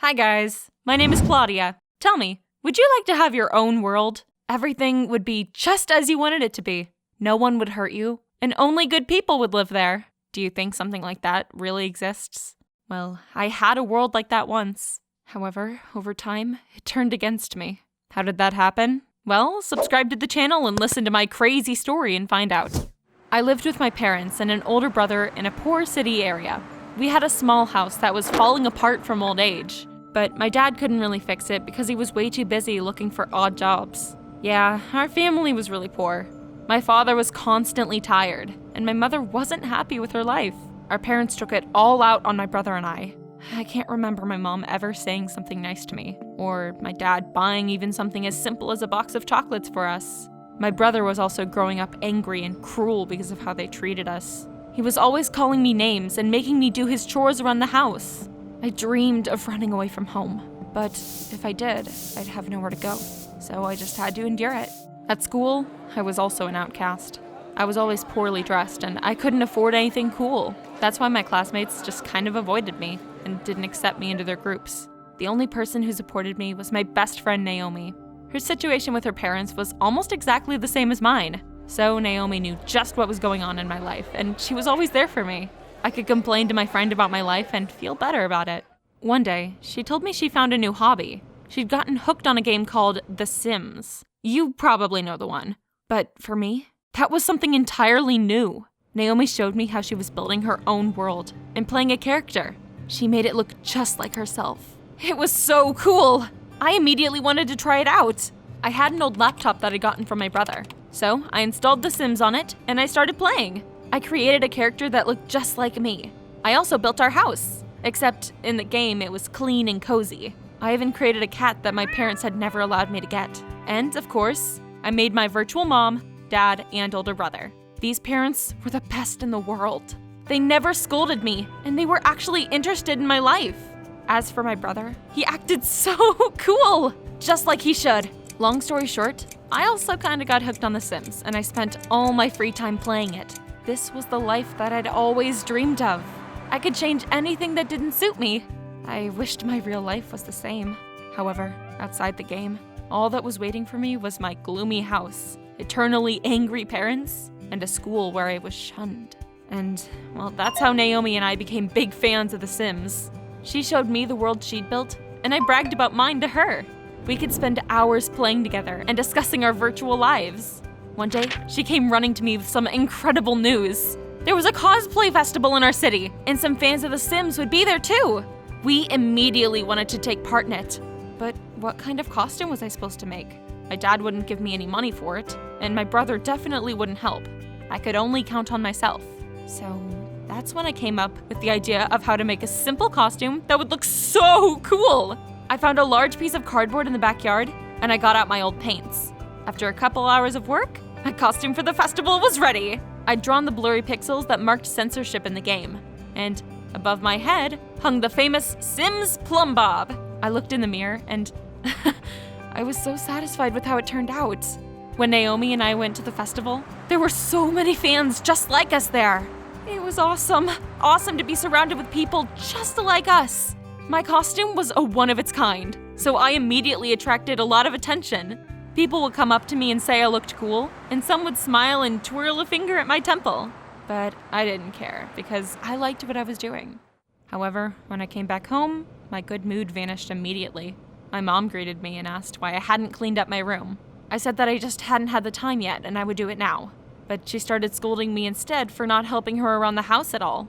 Hi guys, my name is Claudia. Tell me, would you like to have your own world? Everything would be just as you wanted it to be. No one would hurt you, and only good people would live there. Do you think something like that really exists? Well, I had a world like that once. However, over time, it turned against me. How did that happen? Well, subscribe to the channel and listen to my crazy story and find out. I lived with my parents and an older brother in a poor city area. We had a small house that was falling apart from old age, but my dad couldn't really fix it because he was way too busy looking for odd jobs. Yeah, our family was really poor. My father was constantly tired, and my mother wasn't happy with her life. Our parents took it all out on my brother and I. I can't remember my mom ever saying something nice to me, or my dad buying even something as simple as a box of chocolates for us. My brother was also growing up angry and cruel because of how they treated us. He was always calling me names and making me do his chores around the house. I dreamed of running away from home, but if I did, I'd have nowhere to go, so I just had to endure it. At school, I was also an outcast. I was always poorly dressed, and I couldn't afford anything cool. That's why my classmates just kind of avoided me and didn't accept me into their groups. The only person who supported me was my best friend Naomi. Her situation with her parents was almost exactly the same as mine. So Naomi knew just what was going on in my life, and she was always there for me. I could complain to my friend about my life and feel better about it. One day, she told me she found a new hobby. She'd gotten hooked on a game called The SIMS. You probably know the one. But for me, that was something entirely new. Naomi showed me how she was building her own world and playing a character. She made it look just like herself. It was so cool! I immediately wanted to try it out. I had an old laptop that I'd gotten from my brother. So I installed The Sims on it, and I started playing. I created a character that looked just like me. I also built our house, except in the game it was clean and cozy. I even created a cat that my parents had never allowed me to get. And, of course, I made my virtual mom, dad, and older brother. These parents were the best in the world. They never scolded me, and they were actually interested in my life. As for my brother, he acted so cool, just like he should. Long story short, I also kinda got hooked on The Sims, and I spent all my free time playing it. This was the life that I'd always dreamed of. I could change anything that didn't suit me. I wished my real life was the same. However, outside the game, all that was waiting for me was my gloomy house, eternally angry parents, and a school where I was shunned. And, well, that's how Naomi and I became big fans of The Sims. She showed me the world she'd built, and I bragged about mine to her. We could spend hours playing together and discussing our virtual lives. One day, she came running to me with some incredible news. There was a cosplay festival in our city, and some fans of The Sims would be there too. We immediately wanted to take part in it. But what kind of costume was I supposed to make? My dad wouldn't give me any money for it, and my brother definitely wouldn't help. I could only count on myself. So that's when I came up with the idea of how to make a simple costume that would look so cool. I found a large piece of cardboard in the backyard, and I got out my old paints. After a couple hours of work, my costume for the festival was ready. I'd drawn the blurry pixels that marked censorship in the game, and above my head hung the famous Sims Plumb Bob. I looked in the mirror, and I was so satisfied with how it turned out. When Naomi and I went to the festival, there were so many fans just like us there. It was awesome. Awesome to be surrounded with people just like us. My costume was a one of its kind, so I immediately attracted a lot of attention. People would come up to me and say I looked cool, and some would smile and twirl a finger at my temple. But I didn't care, because I liked what I was doing. However, when I came back home, my good mood vanished immediately. My mom greeted me and asked why I hadn't cleaned up my room. I said that I just hadn't had the time yet, and I would do it now. But she started scolding me instead for not helping her around the house at all.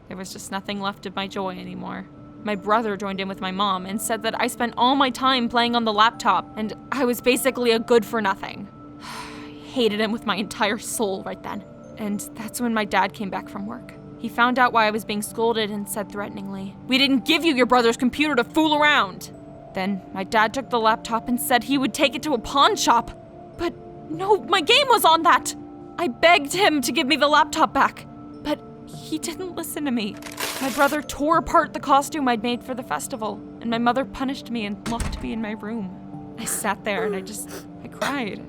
There was just nothing left of my joy anymore. My brother joined in with my mom and said that I spent all my time playing on the laptop, and I was basically a good-for-nothing. I hated him with my entire soul right then. And that's when my dad came back from work. He found out why I was being scolded and said threateningly, "We didn't give you your brother's computer to fool around." Then my dad took the laptop and said he would take it to a pawn shop. But no, my game was on that! I begged him to give me the laptop back, but he didn't listen to me. My brother tore apart the costume I'd made for the festival, and my mother punished me and locked me in my room. I sat there and I cried.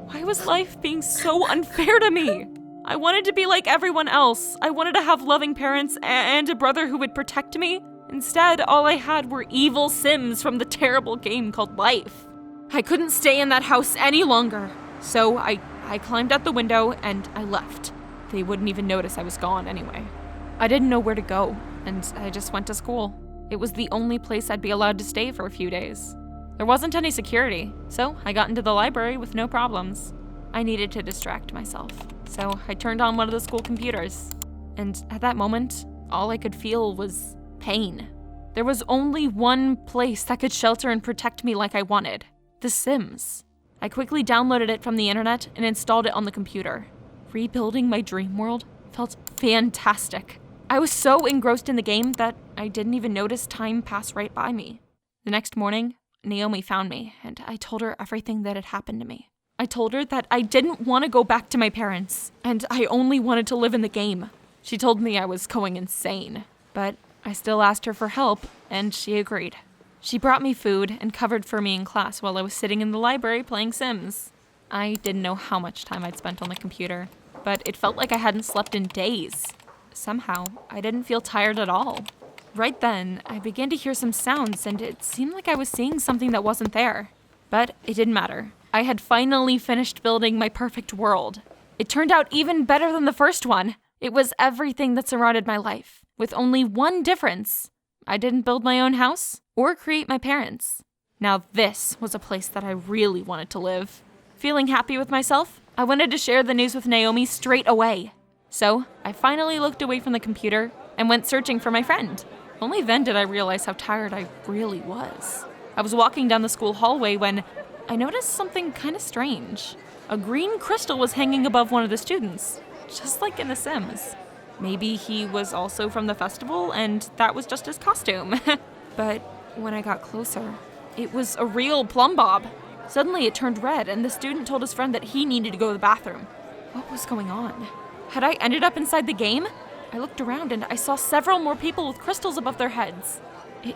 Why was life being so unfair to me? I wanted to be like everyone else. I wanted to have loving parents and a brother who would protect me, Instead, all I had were evil Sims from the terrible game called Life. I couldn't stay in that house any longer, so I climbed out the window and I left. They wouldn't even notice I was gone anyway. I didn't know where to go, and I just went to school. It was the only place I'd be allowed to stay for a few days. There wasn't any security, so I got into the library with no problems. I needed to distract myself, so I turned on one of the school computers. And at that moment, all I could feel was pain. There was only one place that could shelter and protect me like I wanted: The Sims. I quickly downloaded it from the internet and installed it on the computer. Rebuilding my dream world felt fantastic. I was so engrossed in the game that I didn't even notice time pass right by me. The next morning, Naomi found me, and I told her everything that had happened to me. I told her that I didn't want to go back to my parents, and I only wanted to live in the game. She told me I was going insane, but I still asked her for help, and she agreed. She brought me food and covered for me in class while I was sitting in the library playing Sims. I didn't know how much time I'd spent on the computer, but it felt like I hadn't slept in days. Somehow, I didn't feel tired at all. Right then, I began to hear some sounds, and it seemed like I was seeing something that wasn't there. But it didn't matter. I had finally finished building my perfect world. It turned out even better than the first one. It was everything that surrounded my life, with only one difference. I didn't build my own house or create my parents. Now this was a place that I really wanted to live. Feeling happy with myself, I wanted to share the news with Naomi straight away. So I finally looked away from the computer and went searching for my friend. Only then did I realize how tired I really was. I was walking down the school hallway when I noticed something kind of strange. A green crystal was hanging above one of the students, just like in The Sims. Maybe he was also from the festival and that was just his costume. But when I got closer, it was a real plumb bob. Suddenly it turned red and the student told his friend that he needed to go to the bathroom. What was going on? Had I ended up inside the game? I looked around and I saw several more people with crystals above their heads. It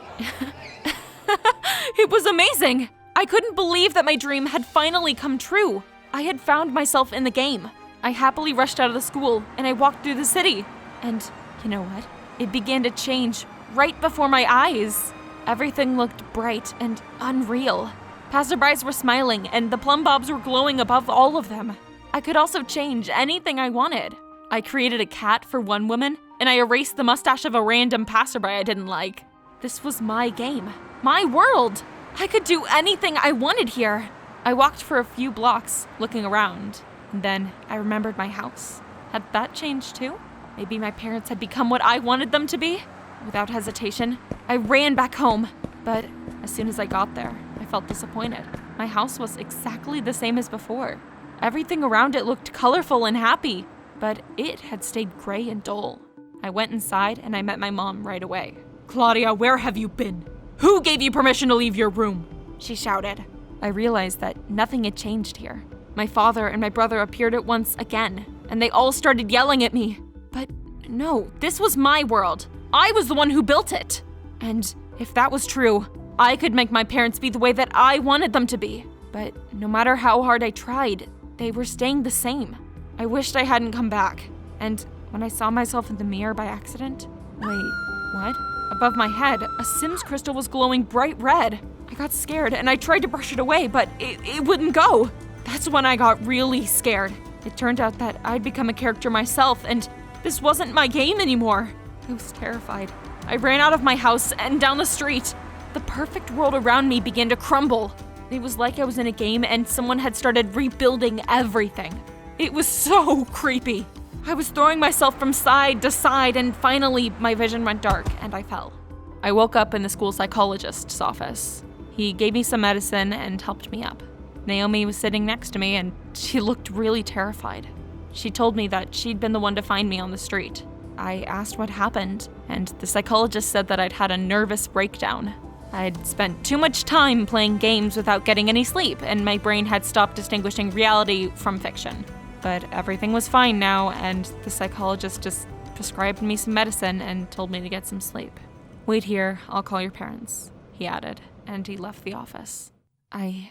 was amazing! I couldn't believe that my dream had finally come true. I had found myself in the game. I happily rushed out of the school and I walked through the city. And you know what? It began to change right before my eyes. Everything looked bright and unreal. Passerbys were smiling and the plumb bobs were glowing above all of them. I could also change anything I wanted. I created a cat for one woman, and I erased the mustache of a random passerby I didn't like. This was my game, my world. I could do anything I wanted here. I walked for a few blocks, looking around, and then I remembered my house. Had that changed too? Maybe my parents had become what I wanted them to be? Without hesitation, I ran back home. But as soon as I got there, I felt disappointed. My house was exactly the same as before. Everything around it looked colorful and happy, but it had stayed gray and dull. I went inside and I met my mom right away. "Claudia, where have you been? Who gave you permission to leave your room?" she shouted. I realized that nothing had changed here. My father and my brother appeared at once again, and they all started yelling at me. But no, this was my world. I was the one who built it. And if that was true, I could make my parents be the way that I wanted them to be. But no matter how hard I tried, they were staying the same. I wished I hadn't come back. And when I saw myself in the mirror by accident, wait, what? Above my head, a Sims crystal was glowing bright red. I got scared and I tried to brush it away, but it wouldn't go. That's when I got really scared. It turned out that I'd become a character myself and this wasn't my game anymore. I was terrified. I ran out of my house and down the street. The perfect world around me began to crumble. It was like I was in a game and someone had started rebuilding everything. It was so creepy. I was throwing myself from side to side and finally my vision went dark and I fell. I woke up in the school psychologist's office. He gave me some medicine and helped me up. Naomi was sitting next to me and she looked really terrified. She told me that she'd been the one to find me on the street. I asked what happened, and the psychologist said that I'd had a nervous breakdown. I'd spent too much time playing games without getting any sleep, and my brain had stopped distinguishing reality from fiction. But everything was fine now, and the psychologist just prescribed me some medicine and told me to get some sleep. "Wait here, I'll call your parents," he added, and he left the office. I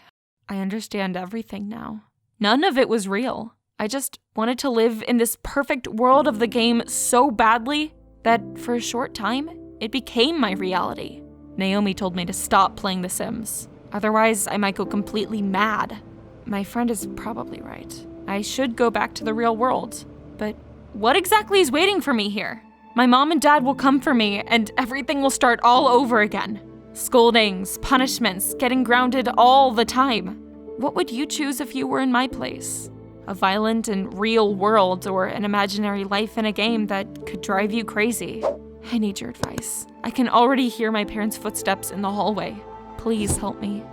understand everything now. None of it was real. I just wanted to live in this perfect world of the game so badly that for a short time, it became my reality. Naomi told me to stop playing The Sims. Otherwise, I might go completely mad. My friend is probably right. I should go back to the real world. But what exactly is waiting for me here? My mom and dad will come for me, and everything will start all over again. Scoldings, punishments, getting grounded all the time. What would you choose if you were in my place? A violent and real world, or an imaginary life in a game that could drive you crazy? I need your advice. I can already hear my parents' footsteps in the hallway. Please help me.